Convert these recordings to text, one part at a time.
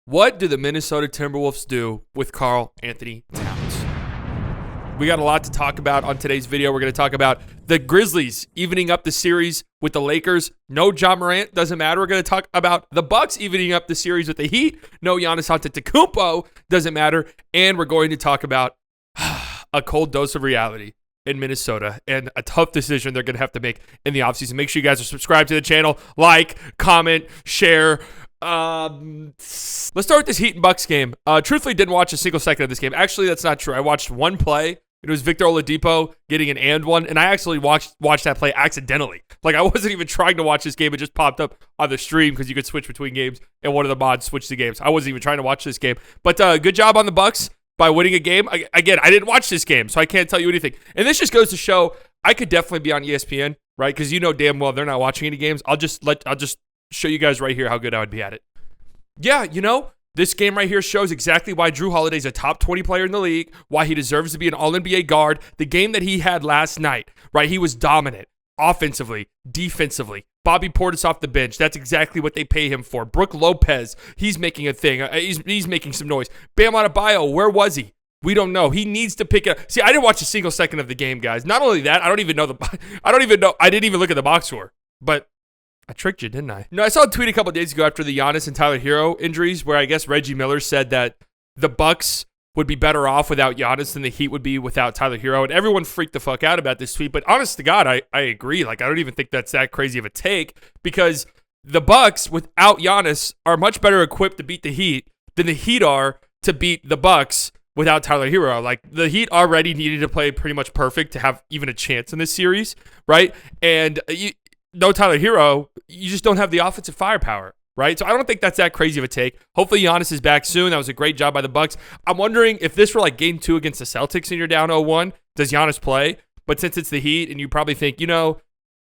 What do the Minnesota Timberwolves do with Karl Anthony Towns? We got a lot to talk about on today's video. We're going to talk about the Grizzlies evening up the series with the Lakers. No Ja Morant, doesn't matter. We're going to talk about the Bucks evening up the series with the Heat. No Giannis Antetokounmpo, doesn't matter. And we're going to talk about a cold dose of reality in Minnesota and a tough decision they're going to have to make in the offseason. Make sure you guys are subscribed to the channel, like, comment, share. Let's start with this Heat and Bucks game. Truthfully, didn't watch a single second of this game. Actually, that's not true. I watched one play. It was Victor Oladipo getting an and one, and I actually watched that play accidentally. Like, I wasn't even trying to watch this game. It just popped up on the stream because you could switch between games, and one of the mods switched the games. I wasn't even trying to watch this game. But good job on the Bucks by winning a game. Again, I didn't watch this game, so I can't tell you anything. And this just goes to show I could definitely be on ESPN, right? Because you know damn well they're not watching any games. I'll just show you guys right here how good I would be at it. Yeah, you know, this game right here shows exactly why Drew Holiday's a top 20 player in the league, why he deserves to be an All-NBA guard. The game that he had last night, right, he was dominant offensively, defensively. Bobby Portis off the bench. That's exactly what they pay him for. Brook Lopez, he's making a thing. He's making some noise. Bam Adebayo, where was he? We don't know. He needs to pick it up. See, I didn't watch a single second of the game, guys. Not only that, I didn't even look at the box score, but I tricked you, didn't I? No, I saw a tweet a couple days ago after the Giannis and Tyler Hero injuries where I guess Reggie Miller said that the Bucks would be better off without Giannis than the Heat would be without Tyler Hero. And everyone freaked the fuck out about this tweet. But honest to God, I agree. Like, I don't even think that's that crazy of a take because the Bucks without Giannis are much better equipped to beat the Heat than the Heat are to beat the Bucks without Tyler Hero. Like, the Heat already needed to play pretty much perfect to have even a chance in this series, right? And no Tyler Hero, you just don't have the offensive firepower, right? So I don't think that's that crazy of a take. Hopefully Giannis is back soon. That was a great job by the Bucks. I'm wondering if this were like game 2 against the Celtics and you're down 0-1, does Giannis play? But since it's the Heat and you probably think, you know,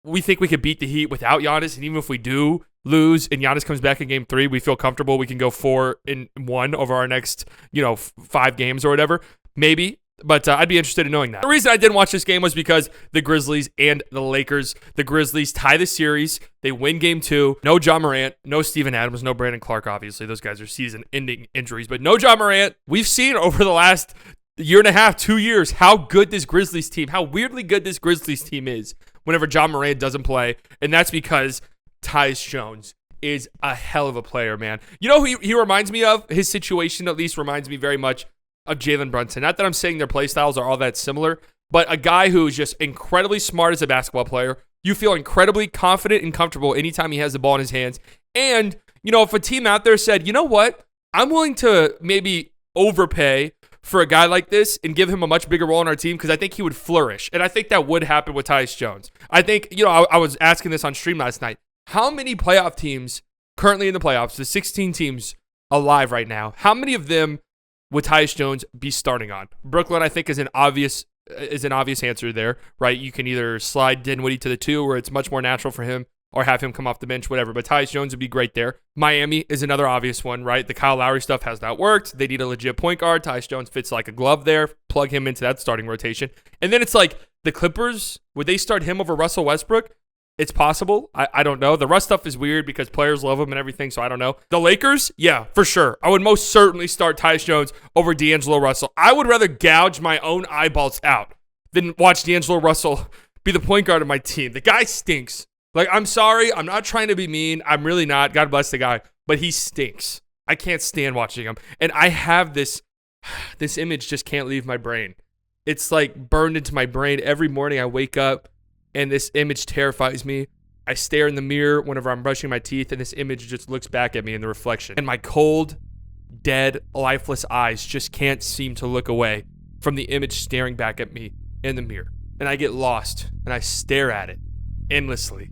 we think we could beat the Heat without Giannis, and even if we do lose and Giannis comes back in game 3, we feel comfortable. We can go 4-1 over our next, 5 games or whatever. Maybe. But I'd be interested in knowing that. The reason I didn't watch this game was because the Grizzlies and the Lakers. The Grizzlies tie the series. They win game 2. No Ja Morant, no Steven Adams, no Brandon Clark, obviously. Those guys are season-ending injuries. But no Ja Morant. We've seen over the last year and a half, 2 years, how good this Grizzlies team, how weirdly good this Grizzlies team is whenever Ja Morant doesn't play. And that's because Tyus Jones is a hell of a player, man. You know who he reminds me of? His situation at least reminds me very much of Jalen Brunson. Not that I'm saying their play styles are all that similar, but a guy who's just incredibly smart as a basketball player. You feel incredibly confident and comfortable anytime he has the ball in his hands. And, if a team out there said, you know what, I'm willing to maybe overpay for a guy like this and give him a much bigger role in our team because I think he would flourish. And I think that would happen with Tyus Jones. I think, I was asking this on stream last night. How many playoff teams currently in the playoffs, the 16 teams alive right now, how many of them would Tyus Jones be starting on? Brooklyn, I think, is an obvious answer there, right? You can either slide Dinwiddie to the 2 where it's much more natural for him or have him come off the bench, whatever. But Tyus Jones would be great there. Miami is another obvious one, right? The Kyle Lowry stuff has not worked. They need a legit point guard. Tyus Jones fits like a glove there. Plug him into that starting rotation. And then it's like the Clippers, would they start him over Russell Westbrook? It's possible. I don't know. The Russ stuff is weird because players love him and everything, so I don't know. The Lakers, yeah, for sure. I would most certainly start Tyus Jones over D'Angelo Russell. I would rather gouge my own eyeballs out than watch D'Angelo Russell be the point guard of my team. The guy stinks. Like, I'm sorry. I'm not trying to be mean. I'm really not. God bless the guy. But he stinks. I can't stand watching him. And I have this image just can't leave my brain. It's like burned into my brain. Every morning I wake up and this image terrifies me. I stare in the mirror whenever I'm brushing my teeth, and this image just looks back at me in the reflection. And my cold, dead, lifeless eyes just can't seem to look away from the image staring back at me in the mirror. And I get lost, and I stare at it endlessly.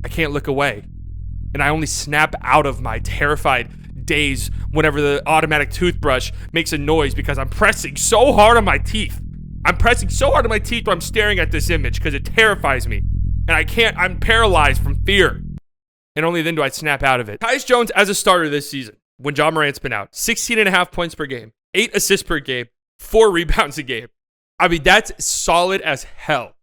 I can't look away. And I only snap out of my terrified daze whenever the automatic toothbrush makes a noise because I'm pressing so hard on my teeth. I'm pressing so hard on my teeth when I'm staring at this image because it terrifies me. And I'm paralyzed from fear. And only then do I snap out of it. Tyus Jones as a starter this season, when Ja Morant's been out, 16.5 points per game, 8 assists per game, 4 rebounds a game. I mean, that's solid as hell.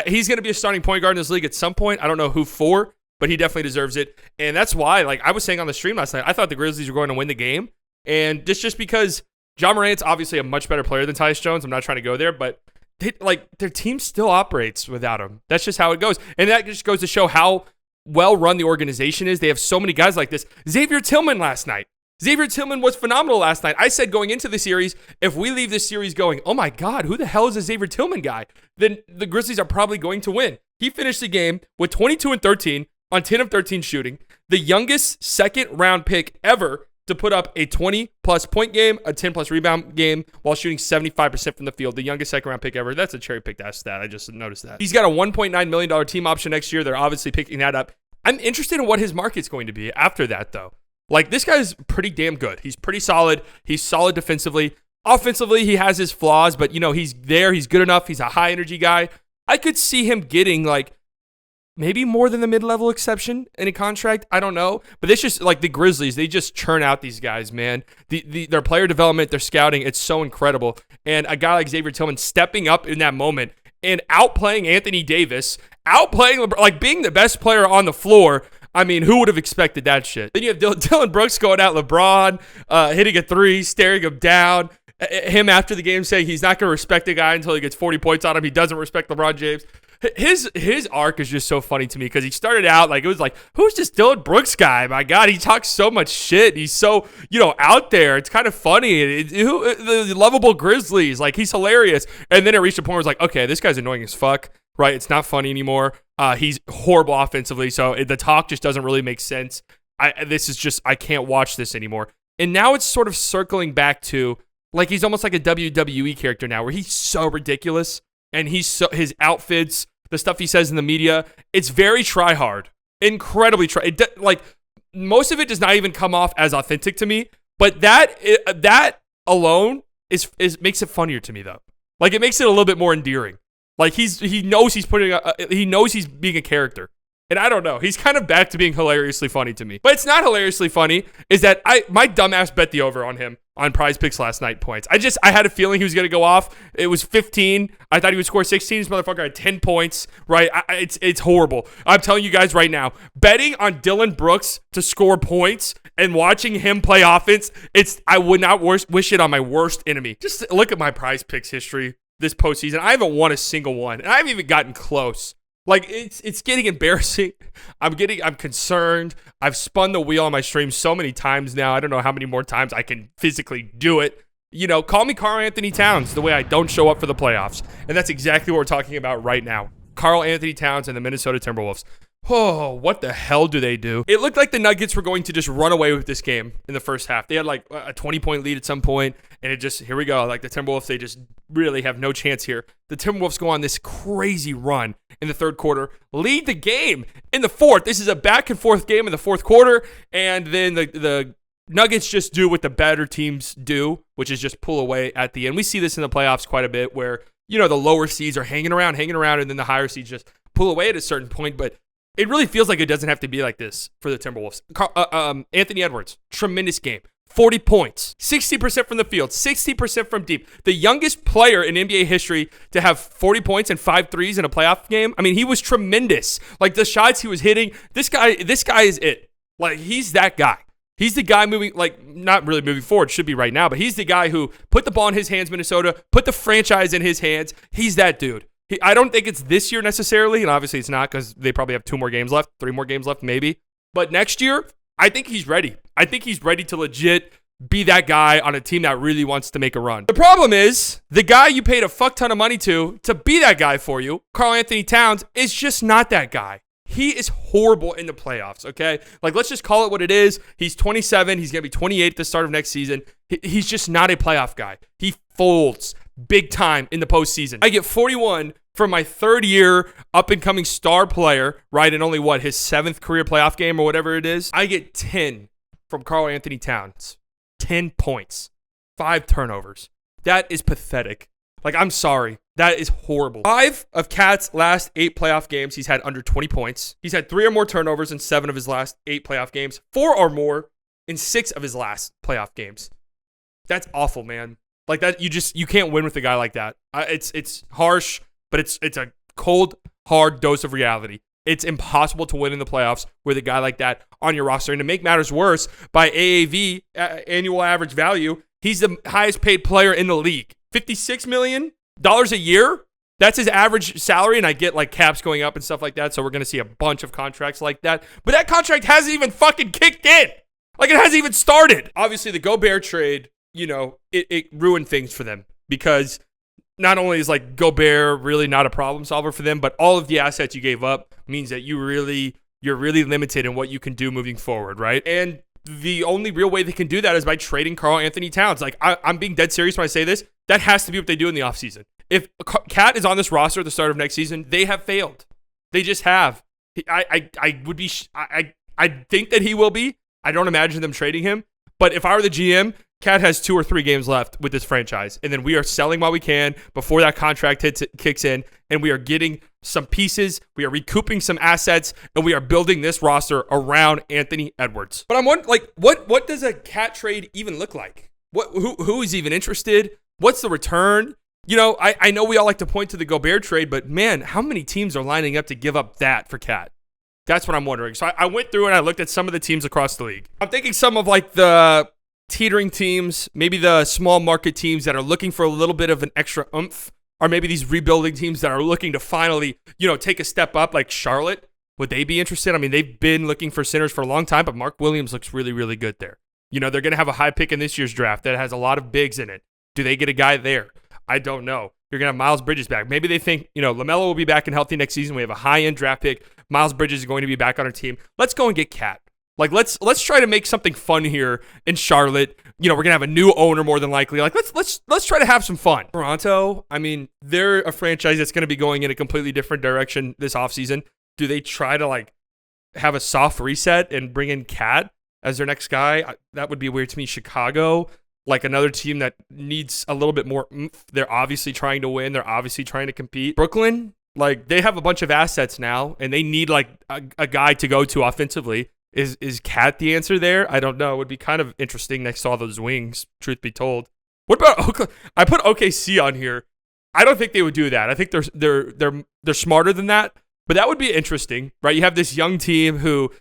He's going to be a starting point guard in this league at some point. I don't know who for, but he definitely deserves it. And that's why, like I was saying on the stream last night, I thought the Grizzlies were going to win the game. And this just because Ja Morant's obviously a much better player than Tyus Jones. I'm not trying to go there, but their team still operates without him. That's just how it goes. And that just goes to show how well run the organization is. They have so many guys like this. Xavier Tillman last night. Xavier Tillman was phenomenal last night. I said going into the series, if we leave this series going, oh my God, who the hell is a Xavier Tillman guy? Then the Grizzlies are probably going to win. He finished the game with 22 and 13 on 10 of 13 shooting. The youngest second round pick ever to put up a 20-plus point game, a 10-plus rebound game while shooting 75% from the field. The youngest second-round pick ever. That's a cherry-picked ass stat. I just noticed that. He's got a $1.9 million team option next year. They're obviously picking that up. I'm interested in what his market's going to be after that, though. Like, this guy's pretty damn good. He's pretty solid. He's solid defensively. Offensively, he has his flaws, but, he's there. He's good enough. He's a high-energy guy. I could see him getting, maybe more than the mid-level exception in a contract. I don't know. But it's just like the Grizzlies. They just churn out these guys, man. Their player development, their scouting, it's so incredible. And a guy like Xavier Tillman stepping up in that moment and outplaying Anthony Davis, outplaying LeBron, being the best player on the floor. I mean, who would have expected that shit? Then you have Dillon Brooks going at LeBron, hitting a three, staring him down. Him after the game saying he's not going to respect the guy until he gets 40 points on him. He doesn't respect LeBron James. His arc is just so funny to me because he started out it was like, who's this Dillon Brooks guy? My God, he talks so much shit. He's so, out there. It's kind of funny. The lovable Grizzlies, he's hilarious. And then it reached a point where it's like, okay, this guy's annoying as fuck, right? It's not funny anymore. He's horrible offensively, so the talk just doesn't really make sense. I can't watch this anymore. And now it's sort of circling back to, he's almost like a WWE character now where he's so ridiculous. And his outfits, the stuff he says in the media, it's very try-hard. Incredibly most of it does not even come off as authentic to me, but that alone is makes it funnier to me, though. It makes it a little bit more endearing. He knows he's being a character. And I don't know. He's kind of back to being hilariously funny to me. But it's not hilariously funny is that my dumbass bet the over on him on Prize Picks last night points. I had a feeling he was going to go off. It was 15. I thought he would score 16. This motherfucker had 10 points, right? It's horrible. I'm telling you guys right now, betting on Dillon Brooks to score points and watching him play offense, I would not wish it on my worst enemy. Just look at my Prize Picks history this postseason. I haven't won a single one, and I haven't even gotten close. It's getting embarrassing. I'm concerned. I've spun the wheel on my stream so many times now. I don't know how many more times I can physically do it. Call me Karl Anthony Towns the way I don't show up for the playoffs. And that's exactly what we're talking about right now. Karl Anthony Towns and the Minnesota Timberwolves. Oh, what the hell do they do? It looked like the Nuggets were going to just run away with this game in the first half. They had a 20-point lead at some point, and here we go. The Timberwolves, they just really have no chance here. The Timberwolves go on this crazy run in the third quarter, lead the game in the fourth. This is a back-and-forth game in the fourth quarter, and then the Nuggets just do what the better teams do, which is just pull away at the end. We see this in the playoffs quite a bit where, the lower seeds are hanging around, and then the higher seeds just pull away at a certain point, but it really feels like it doesn't have to be like this for the Timberwolves. Anthony Edwards, tremendous game. 40 points, 60% from the field, 60% from deep. The youngest player in NBA history to have 40 points and 5 threes in a playoff game. I mean, he was tremendous. The shots he was hitting, this guy is it. He's that guy. He's the guy moving, not really moving forward, should be right now, but he's the guy who put the ball in his hands, Minnesota, put the franchise in his hands. He's that dude. I don't think it's this year necessarily, and obviously it's not because they probably have 2 more games left, 3 more games left maybe. But next year, I think he's ready. I think he's ready to legit be that guy on a team that really wants to make a run. The problem is, the guy you paid a fuck ton of money to be that guy for you, Karl Anthony Towns, is just not that guy. He is horrible in the playoffs, okay? Let's just call it what it is. He's 27. He's going to be 28 at the start of next season. He's just not a playoff guy. He folds big time in the postseason. I get 41 from my third-year up-and-coming star player, right, in only, his 7th career playoff game or whatever it is. I get 10 from Karl Anthony Towns. 10 points. 5 turnovers. That is pathetic. I'm sorry. That is horrible. 5 of Cat's last 8 playoff games, he's had under 20 points. He's had 3 or more turnovers in 7 of his last 8 playoff games. 4 or more in 6 of his last playoff games. That's awful, man. That, you can't win with a guy like that. It's harsh, but it's a cold, hard dose of reality. It's impossible to win in the playoffs with a guy like that on your roster. And to make matters worse, by AAV, annual average value, he's the highest paid player in the league. $56 million a year? That's his average salary, and I get like caps going up and stuff like that, so we're going to see a bunch of contracts like that. But that contract hasn't even fucking kicked in. Like, it hasn't even started. Obviously, the Gobert trade, it ruined things for them because not only is like Gobert really not a problem solver for them, but all of the assets you gave up means that you're really limited in what you can do moving forward, right? And the only real way they can do that is by trading Karl Anthony Towns. Like, I'm being dead serious when I say this. That has to be what they do in the offseason. If Cat is on this roster at the start of next season, they have failed. They just have. I think that he will be. I don't imagine them trading him. But if I were the GM, Cat has 2 or 3 games left with this franchise. And then we are selling while we can before that contract kicks in. And we are getting some pieces. We are recouping some assets. And we are building this roster around Anthony Edwards. But I'm wondering, like, what does a Cat trade even look like? Who is even interested? What's the return? I know we all like to point to the Gobert trade, but man, how many teams are lining up to give up that for Cat? That's what I'm wondering. So I went through and I looked at some of the teams across the league. I'm thinking some of like the teetering teams, maybe the small market teams that are looking for a little bit of an extra oomph, or maybe these rebuilding teams that are looking to finally, take a step up, like Charlotte. Would they be interested? I mean, they've been looking for centers for a long time, but Mark Williams looks really, really good there. They're going to have a high pick in this year's draft that has a lot of bigs in it. Do they get a guy there? I don't know. You're going to have Miles Bridges back. Maybe they think, LaMelo will be back and healthy next season. We have a high-end draft pick. Miles Bridges is going to be back on our team. Let's go and get Cat. Like, let's try to make something fun here in Charlotte. We're going to have a new owner more than likely. Like, let's try to have some fun. Toronto, I mean, they're a franchise that's going to be going in a completely different direction this offseason. Do they try to, like, have a soft reset and bring in Cat as their next guy? That would be weird to me. Chicago, like another team that needs a little bit more oomph. They're obviously trying to win. They're obviously trying to compete. Brooklyn, like, they have a bunch of assets now, and they need, like, a guy to go to offensively. Is Cat the answer there? I don't know. It would be kind of interesting next to all those wings, truth be told. What about Oklahoma? I put OKC on here. I don't think they would do that. I think they're smarter than that, but that would be interesting, right? You have this young team who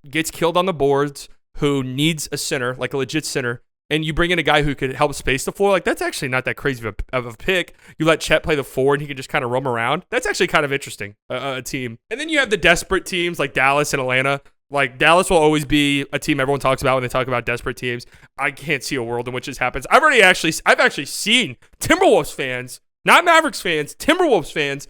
gets killed on the boards, who needs a center, like a legit center, and you bring in a guy who could help space the floor. Like, that's actually not that crazy of a pick. You let Chet play the 4 and he can just kind of roam around. That's actually kind of interesting, a team. And then you have the desperate teams like Dallas and Atlanta. Like, Dallas will always be a team everyone talks about when they talk about desperate teams. I can't see a world in which this happens. I've actually seen Timberwolves fans, not Mavericks fans, Timberwolves fans,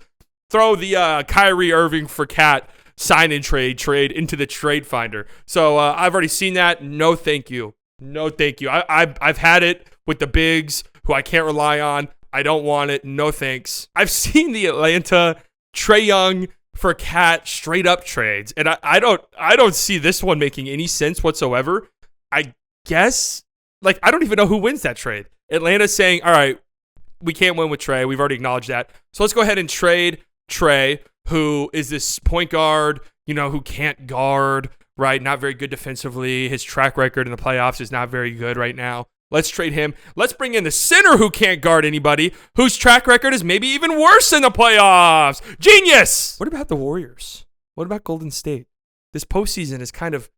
throw the Kyrie Irving for Cat sign and trade into the trade finder. So I've already seen that. No, thank you. No, thank you. I've had it with the bigs who I can't rely on. I don't want it. No, thanks. I've seen the Atlanta Trae Young for Cat straight up trades, and I don't see this one making any sense whatsoever. I guess, like, I don't even know who wins that trade. Atlanta's saying, all right, we can't win with Trae. We've already acknowledged that. So let's go ahead and trade Trae, who is this point guard, who can't guard, right? Not very good defensively. His track record in the playoffs is not very good right now. Let's trade him. Let's bring in the center who can't guard anybody, whose track record is maybe even worse in the playoffs. Genius! What about the Warriors? What about Golden State? This postseason is kind of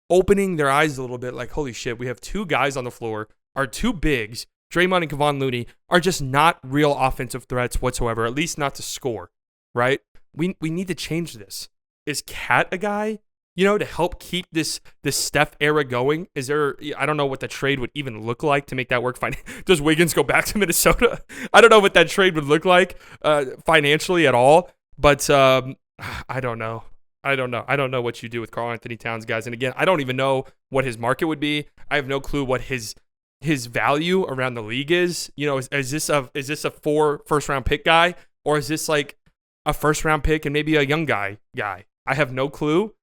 opening their eyes a little bit, like, holy shit, we have 2 guys on the floor. Our 2 bigs, Draymond and Kevon Looney, are just not real offensive threats whatsoever, at least not to score, right? We need to change this. Is Cat a guy, to help keep this Steph era going? Is there, I don't know what the trade would even look like to make that work. Does Wiggins go back to Minnesota? I don't know what that trade would look like financially at all, but I don't know. I don't know what you do with Karl Anthony Towns, guys. And again, I don't even know what his market would be. I have no clue what his value around the league is. Is this a 4 first-round pick guy, or is this like a first-round pick and maybe a young guy? I have no clue.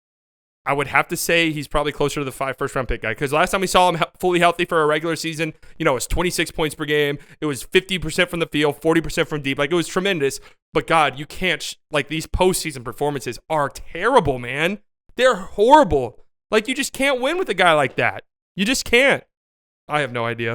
I would have to say he's probably closer to the 5 first-round pick guy, because last time we saw him fully healthy for a regular season, it was 26 points per game. It was 50% from the field, 40% from deep. Like, it was tremendous. But, God, you can't, like, these postseason performances are terrible, man. They're horrible. Like, you just can't win with a guy like that. You just can't. I have no idea.